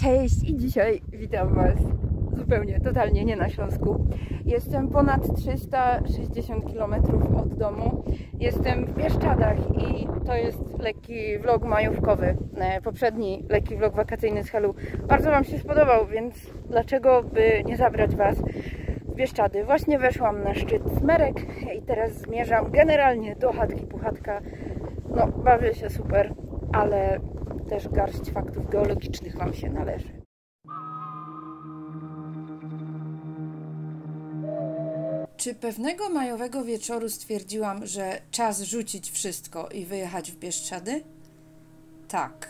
Cześć i dzisiaj witam Was zupełnie, totalnie nie na Śląsku. Jestem ponad 360 km od domu. Jestem w Bieszczadach i to jest lekki vlog majówkowy. Poprzedni lekki vlog wakacyjny z Helu bardzo Wam się spodobał, więc dlaczego by nie zabrać Was w Bieszczady? Właśnie weszłam na szczyt Smerek i teraz zmierzam generalnie do chatki Puchatka. No, bawię się super, ale też garść faktów geologicznych Wam się należy. Czy pewnego majowego wieczoru stwierdziłam, że czas rzucić wszystko i wyjechać w Bieszczady? Tak.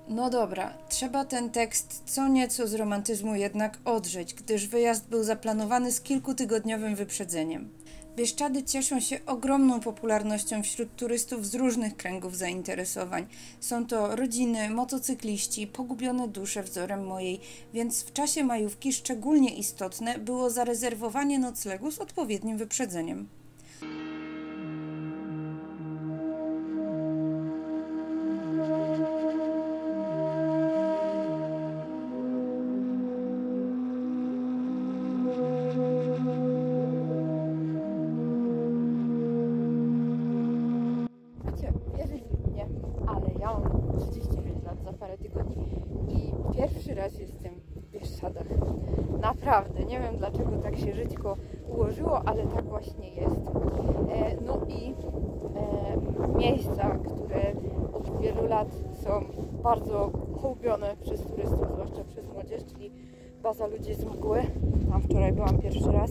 No dobra, trzeba ten tekst co nieco z romantyzmu jednak odrzeć, gdyż wyjazd był zaplanowany z kilkutygodniowym wyprzedzeniem. Bieszczady cieszą się ogromną popularnością wśród turystów z różnych kręgów zainteresowań. Są to rodziny, motocykliści, pogubione dusze wzorem mojej, więc w czasie majówki szczególnie istotne było zarezerwowanie noclegu z odpowiednim wyprzedzeniem. Wierzyć lub nie, ale ja mam 39 lat za parę tygodni i pierwszy raz jestem w Bieszczadach. Naprawdę, nie wiem dlaczego tak się żyćko ułożyło, ale tak właśnie jest. No i miejsca, które od wielu lat są bardzo polubione przez turystów, zwłaszcza przez młodzież, czyli baza Ludzi z Mgły. Tam wczoraj byłam pierwszy raz.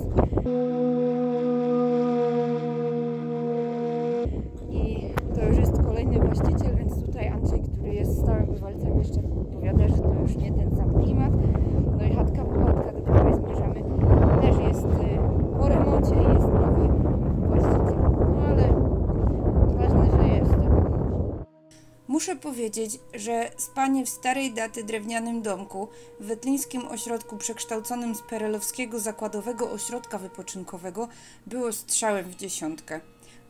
I to już jest kolejny właściciel, więc tutaj Andrzej, który jest stałym bywalcem, jeszcze powiada, że to już nie ten sam klimat. No i chatka Puchatka, do której zmierzamy, też jest po remoncie i jest nowy właściciel. No ale ważne, że jestem. Muszę powiedzieć, że spanie w starej daty drewnianym domku w wetlińskim ośrodku przekształconym z perelowskiego zakładowego ośrodka wypoczynkowego było strzałem w dziesiątkę.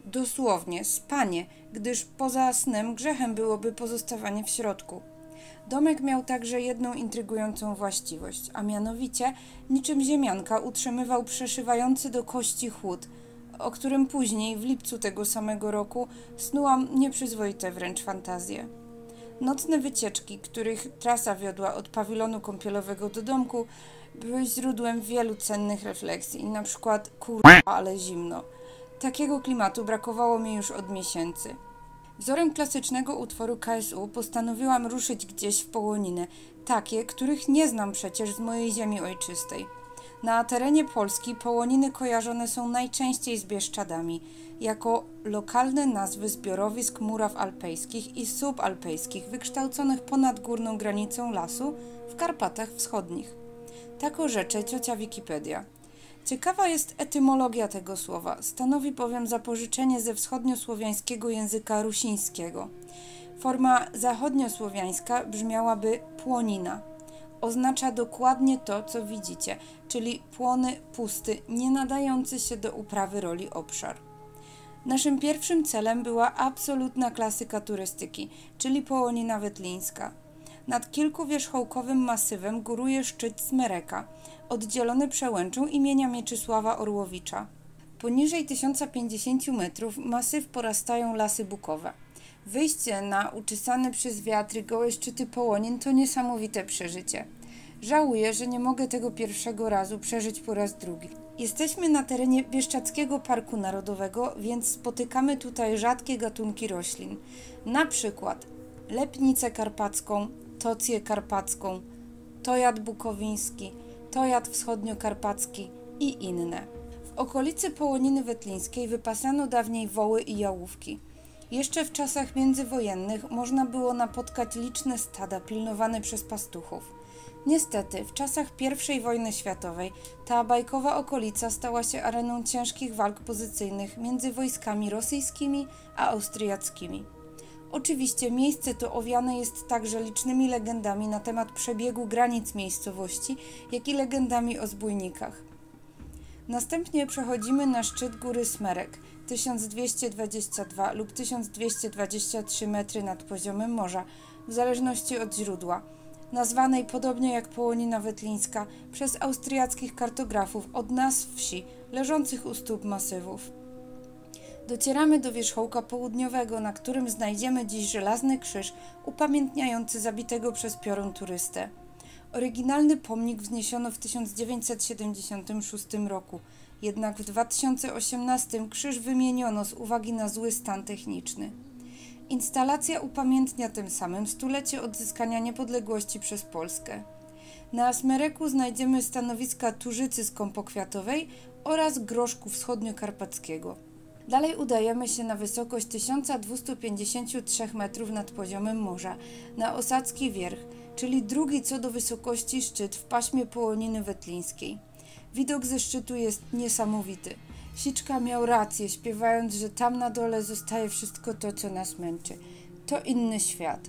Dosłownie spanie, gdyż poza snem grzechem byłoby pozostawanie w środku. Domek miał także jedną intrygującą właściwość, a mianowicie niczym ziemianka utrzymywał przeszywający do kości chłód, o którym później, w lipcu tego samego roku, snułam nieprzyzwoite wręcz fantazje. Nocne wycieczki, których trasa wiodła od pawilonu kąpielowego do domku, były źródłem wielu cennych refleksji, na przykład kurwa, ale zimno. Takiego klimatu brakowało mi już od miesięcy. Wzorem klasycznego utworu KSU postanowiłam ruszyć gdzieś w Połoniny, takie, których nie znam przecież z mojej ziemi ojczystej. Na terenie Polski Połoniny kojarzone są najczęściej z Bieszczadami, jako lokalne nazwy zbiorowisk muraw alpejskich i subalpejskich wykształconych ponad górną granicą lasu w Karpatach Wschodnich. Tak orzecze ciocia Wikipedia. Ciekawa jest etymologia tego słowa, stanowi bowiem zapożyczenie ze wschodniosłowiańskiego języka rusińskiego. Forma zachodniosłowiańska brzmiałaby płonina. Oznacza dokładnie to, co widzicie, czyli płony, pusty, nie nadający się do uprawy roli obszar. Naszym pierwszym celem była absolutna klasyka turystyki, czyli Połonina Wetlińska. Nad kilkuwierzchołkowym masywem góruje szczyt Smereka, oddzielony przełęczą imienia Mieczysława Orłowicza. Poniżej 1050 metrów masyw porastają lasy bukowe. Wyjście na uczesane przez wiatry gołe szczyty Połonin to niesamowite przeżycie. Żałuję, że nie mogę tego pierwszego razu przeżyć po raz drugi. Jesteśmy na terenie Bieszczadzkiego Parku Narodowego, więc spotykamy tutaj rzadkie gatunki roślin. Na przykład lepnicę karpacką, tocję karpacką, tojad bukowiński, tojad wschodniokarpacki i inne. W okolicy Połoniny Wetlińskiej wypasano dawniej woły i jałówki. Jeszcze w czasach międzywojennych można było napotkać liczne stada pilnowane przez pastuchów. Niestety, w czasach I wojny światowej ta bajkowa okolica stała się areną ciężkich walk pozycyjnych między wojskami rosyjskimi a austriackimi. Oczywiście miejsce to owiane jest także licznymi legendami na temat przebiegu granic miejscowości, jak i legendami o zbójnikach. Następnie przechodzimy na szczyt góry Smerek, 1222 lub 1223 metry nad poziomem morza, w zależności od źródła, nazwanej podobnie jak Połonina Wetlińska przez austriackich kartografów od nazw wsi leżących u stóp masywów. Docieramy do wierzchołka południowego, na którym znajdziemy dziś żelazny krzyż upamiętniający zabitego przez piorun turystę. Oryginalny pomnik wzniesiono w 1976 roku, jednak w 2018 krzyż wymieniono z uwagi na zły stan techniczny. Instalacja upamiętnia tym samym stulecie odzyskania niepodległości przez Polskę. Na Asmereku znajdziemy stanowiska Turzycy Skąpokwiatowej oraz Groszku Wschodniokarpackiego. Dalej udajemy się na wysokość 1253 metrów nad poziomem morza, na Osadzki Wierch, czyli drugi co do wysokości szczyt w paśmie Połoniny Wetlińskiej. Widok ze szczytu jest niesamowity. Siczka miał rację, śpiewając, że tam na dole zostaje wszystko to, co nas męczy. To inny świat.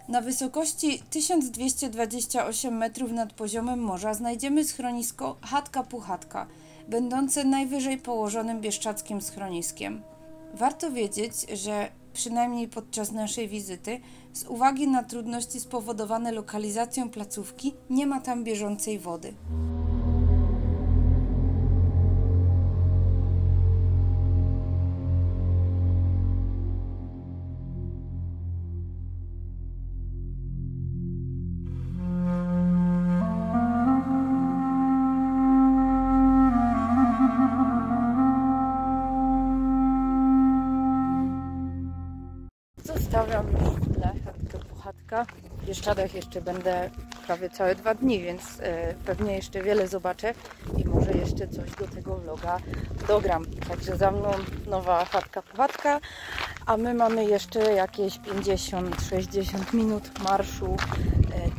Na wysokości 1228 metrów nad poziomem morza znajdziemy schronisko Chatka Puchatka, będące najwyżej położonym bieszczackim schroniskiem. Warto wiedzieć, że przynajmniej podczas naszej wizyty, z uwagi na trudności spowodowane lokalizacją placówki, nie ma tam bieżącej wody. Zostawiam już w tle Chatkę Puchatka. W Bieszczadach jeszcze będę prawie całe 2 dni, więc pewnie jeszcze wiele zobaczę i może jeszcze coś do tego vloga dogram. Także za mną nowa Chatka Puchatka, a my mamy jeszcze jakieś 50-60 minut marszu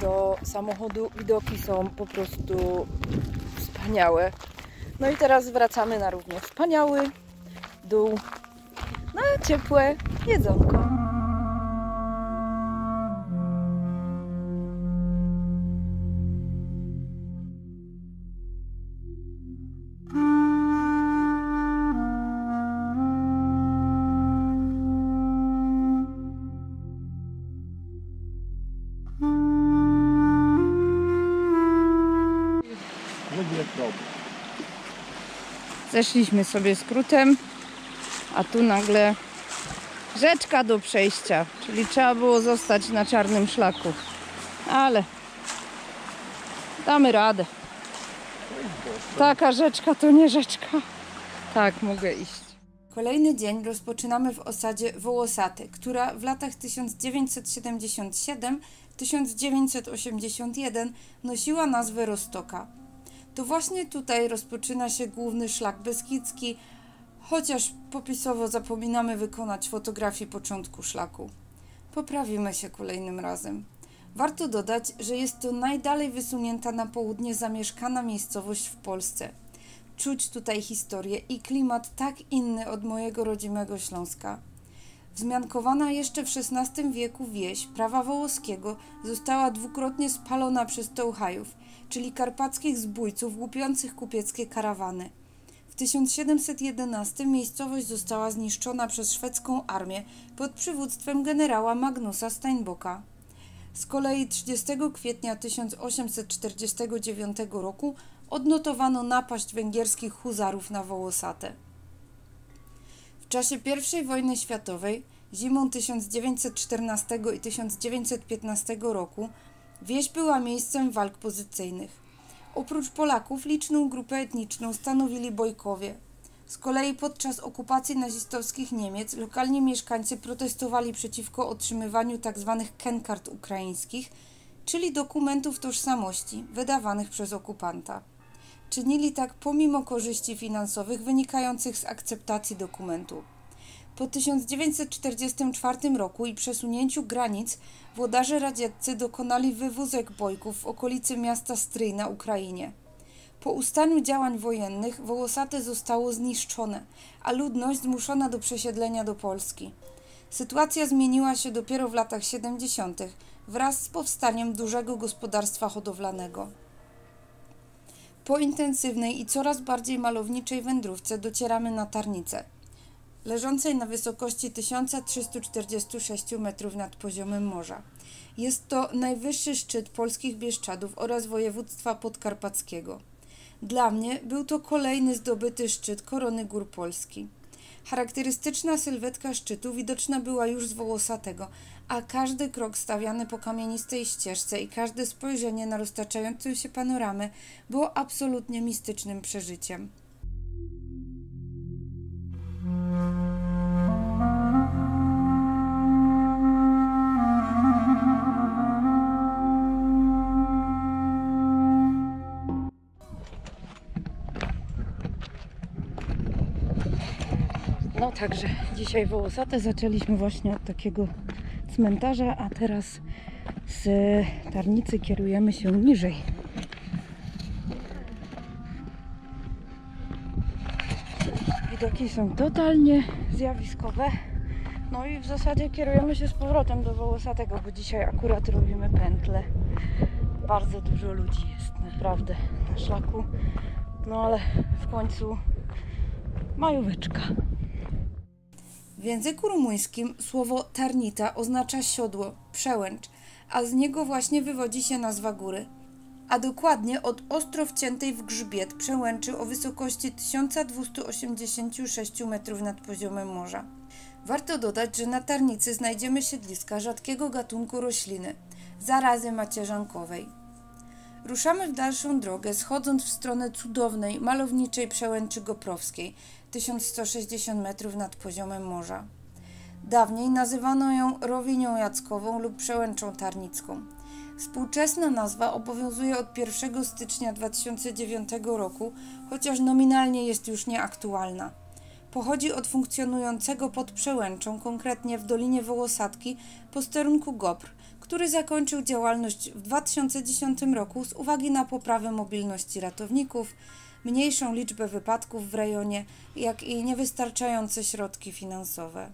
do samochodu. Widoki są po prostu wspaniałe. No i teraz wracamy na równie wspaniały dół, na ciepłe jedzonko. Zeszliśmy sobie skrótem, a tu nagle rzeczka do przejścia, czyli trzeba było zostać na czarnym szlaku, ale damy radę. Taka rzeczka to nie rzeczka. Tak, mogę iść. Kolejny dzień rozpoczynamy w osadzie Wołosate, która w latach 1977-1981 nosiła nazwę Roztoka. To właśnie tutaj rozpoczyna się główny szlak beskidzki, chociaż popisowo zapominamy wykonać fotografii początku szlaku. Poprawimy się kolejnym razem. Warto dodać, że jest to najdalej wysunięta na południe zamieszkana miejscowość w Polsce. Czuć tutaj historię i klimat tak inny od mojego rodzimego Śląska. Wzmiankowana jeszcze w XVI wieku wieś prawa wołoskiego została dwukrotnie spalona przez Touchajów, czyli karpackich zbójców łupiących kupieckie karawany. W 1711 miejscowość została zniszczona przez szwedzką armię pod przywództwem generała Magnusa Steinbocka. Z kolei 30 kwietnia 1849 roku odnotowano napaść węgierskich huzarów na Wołosate. W czasie I wojny światowej, zimą 1914 i 1915 roku, wieś była miejscem walk pozycyjnych. Oprócz Polaków liczną grupę etniczną stanowili Bojkowie. Z kolei podczas okupacji nazistowskich Niemiec lokalni mieszkańcy protestowali przeciwko otrzymywaniu tzw. kenkart ukraińskich, czyli dokumentów tożsamości wydawanych przez okupanta. Czynili tak pomimo korzyści finansowych wynikających z akceptacji dokumentu. Po 1944 roku i przesunięciu granic włodarze radzieccy dokonali wywózek bojków w okolicy miasta Stryj na Ukrainie. Po ustaniu działań wojennych Wołosate zostało zniszczone, a ludność zmuszona do przesiedlenia do Polski. Sytuacja zmieniła się dopiero w latach 70. wraz z powstaniem dużego gospodarstwa hodowlanego. Po intensywnej i coraz bardziej malowniczej wędrówce docieramy na Tarnicę, leżącej na wysokości 1346 metrów nad poziomem morza. Jest to najwyższy szczyt polskich Bieszczadów oraz województwa podkarpackiego. Dla mnie był to kolejny zdobyty szczyt Korony Gór Polski. Charakterystyczna sylwetka szczytu widoczna była już z Wołosatego, a każdy krok stawiany po kamienistej ścieżce i każde spojrzenie na roztaczającą się panoramę było absolutnie mistycznym przeżyciem. No także dzisiaj Wołosate zaczęliśmy właśnie od takiego cmentarza, a teraz z Tarnicy kierujemy się niżej. Widoki są totalnie zjawiskowe. No i w zasadzie kierujemy się z powrotem do Wołosatego, bo dzisiaj akurat robimy pętlę. Bardzo dużo ludzi jest naprawdę na szlaku. No ale w końcu majóweczka. W języku rumuńskim słowo Tarnita oznacza siodło, przełęcz, a z niego właśnie wywodzi się nazwa góry. A dokładnie od ostro wciętej w grzbiet przełęczy o wysokości 1286 metrów nad poziomem morza. Warto dodać, że na Tarnicy znajdziemy siedliska rzadkiego gatunku rośliny, zarazy macierzankowej. Ruszamy w dalszą drogę, schodząc w stronę cudownej, malowniczej przełęczy Goprowskiej, 1160 metrów nad poziomem morza. Dawniej nazywano ją Rowinią Jackową lub Przełęczą Tarnicką. Współczesna nazwa obowiązuje od 1 stycznia 2009 roku, chociaż nominalnie jest już nieaktualna. Pochodzi od funkcjonującego pod Przełęczą, konkretnie w Dolinie Wołosatki, posterunku GOPR, który zakończył działalność w 2010 roku z uwagi na poprawę mobilności ratowników, mniejszą liczbę wypadków w rejonie, jak i niewystarczające środki finansowe.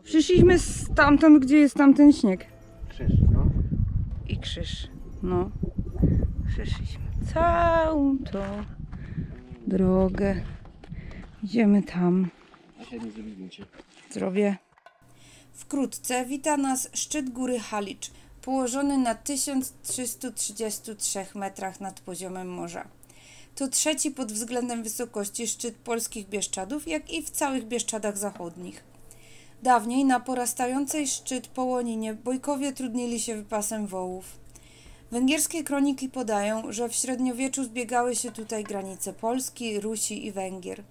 Przyszliśmy stamtąd, gdzie jest tamten śnieg. Krzyż, no. I krzyż, no. Przeszliśmy całą tą drogę. Idziemy tam. Dzisiaj nie zrobię zdjęcia. Zrobię. Wkrótce wita nas szczyt góry Halicz, położony na 1333 metrach nad poziomem morza. To trzeci pod względem wysokości szczyt polskich Bieszczadów, jak i w całych Bieszczadach Zachodnich. Dawniej na porastającej szczyt Połoninie Bojkowie trudnili się wypasem wołów. Węgierskie kroniki podają, że w średniowieczu zbiegały się tutaj granice Polski, Rusi i Węgier.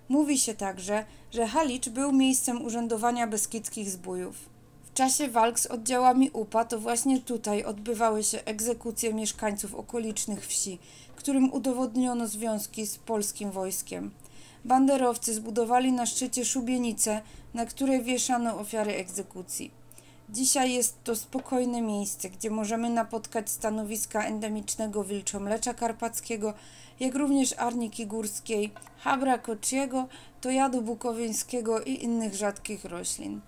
Mówi się także, że Halicz był miejscem urzędowania beskidzkich zbójów. W czasie walk z oddziałami UPA to właśnie tutaj odbywały się egzekucje mieszkańców okolicznych wsi, którym udowodniono związki z polskim wojskiem. Banderowcy zbudowali na szczycie szubienicę, na której wieszano ofiary egzekucji. Dzisiaj jest to spokojne miejsce, gdzie możemy napotkać stanowiska endemicznego wilczomlecza karpackiego, jak również arniki górskiej, habra kociego, tojadu bukowińskiego i innych rzadkich roślin.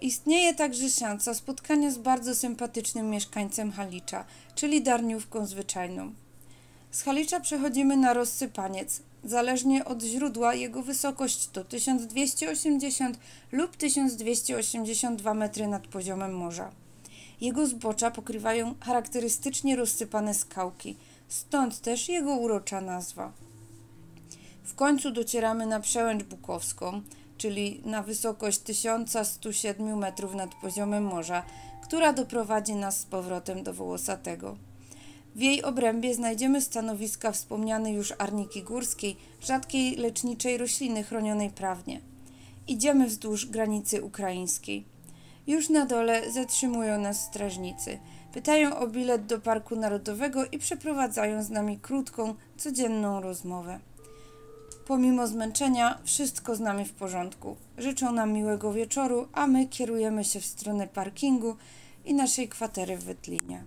Istnieje także szansa spotkania z bardzo sympatycznym mieszkańcem Halicza, czyli darniówką zwyczajną. Z Halicza przechodzimy na rozsypaniec. Zależnie od źródła jego wysokość to 1280 lub 1282 metry nad poziomem morza. Jego zbocza pokrywają charakterystycznie rozsypane skałki, stąd też jego urocza nazwa. W końcu docieramy na przełęcz bukowską, czyli na wysokość 1107 metrów nad poziomem morza, która doprowadzi nas z powrotem do Wołosatego. W jej obrębie znajdziemy stanowiska wspomnianej już arniki górskiej, rzadkiej leczniczej rośliny chronionej prawnie. Idziemy wzdłuż granicy ukraińskiej. Już na dole zatrzymują nas strażnicy. Pytają o bilet do Parku Narodowego i przeprowadzają z nami krótką, codzienną rozmowę. Pomimo zmęczenia, wszystko z nami w porządku. Życzą nam miłego wieczoru, a my kierujemy się w stronę parkingu i naszej kwatery w Wetlinie.